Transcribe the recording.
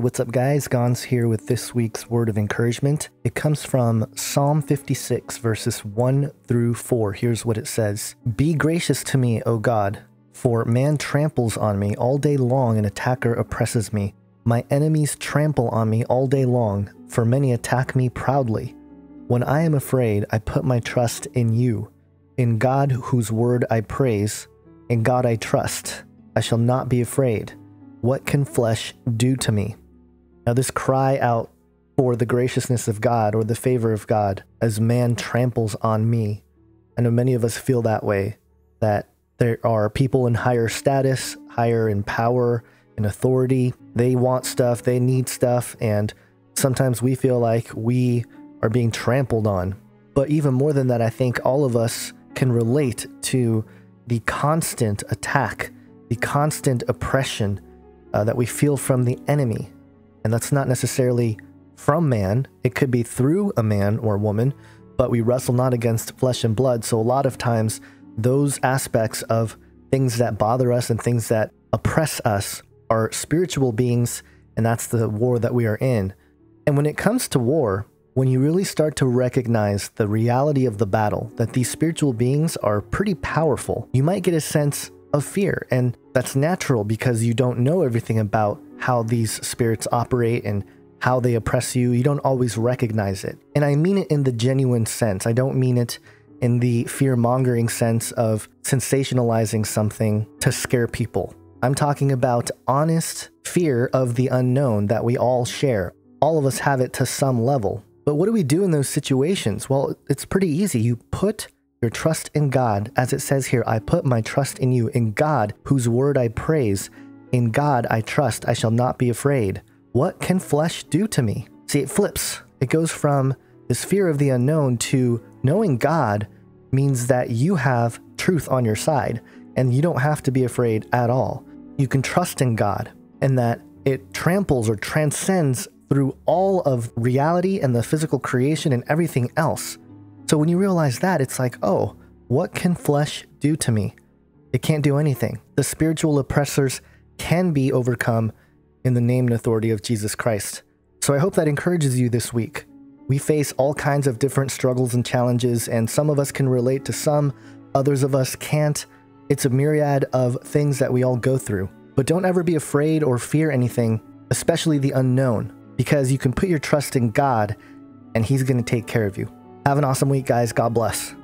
What's up guys, Gons here with this week's word of encouragement. It comes from Psalm 56 verses 1 through 4. Here's what it says. Be gracious to me, O God, for man tramples on me all day long, an attacker oppresses me. My enemies trample on me all day long, for many attack me proudly. When I am afraid, I put my trust in you. In God whose word I praise, in God I trust. I shall not be afraid. What can flesh do to me? Now this cry out for the graciousness of God or the favor of God as man tramples on me. I know many of us feel that way, that there are people in higher status, higher in power and authority. They want stuff, they need stuff, and sometimes we feel like we are being trampled on. But even more than that, I think all of us can relate to the constant attack, the constant oppression that we feel from the enemy. And that's not necessarily from man. It could be through a man or woman, but we wrestle not against flesh and blood. So a lot of times those aspects of things that bother us and things that oppress us are spiritual beings, and that's the war that we are in. And when it comes to war, when you really start to recognize the reality of the battle, that these spiritual beings are pretty powerful, you might get a sense of fear. And that's natural because you don't know everything about how these spirits operate and how they oppress you. You don't always recognize it. And I mean it in the genuine sense. I don't mean it in the fear-mongering sense of sensationalizing something to scare people. I'm talking about honest fear of the unknown that we all share. All of us have it to some level. But what do we do in those situations? Well, it's pretty easy. You put your trust in God. As it says here, I put my trust in you, in God, whose word I praise. In God I trust, I shall not be afraid. What can flesh do to me? See, it flips. It goes from this fear of the unknown to knowing God means that you have truth on your side, and you don't have to be afraid at all. You can trust in God, and that it tramples or transcends through all of reality and the physical creation and everything else. So when you realize that, it's like, oh, what can flesh do to me? It can't do anything. The spiritual oppressors can be overcome in the name and authority of Jesus Christ. So I hope that encourages you this week. We face all kinds of different struggles and challenges, and some of us can relate to some, others of us can't. It's a myriad of things that we all go through. But don't ever be afraid or fear anything, especially the unknown, because you can put your trust in God and He's going to take care of you. Have an awesome week, guys. God bless.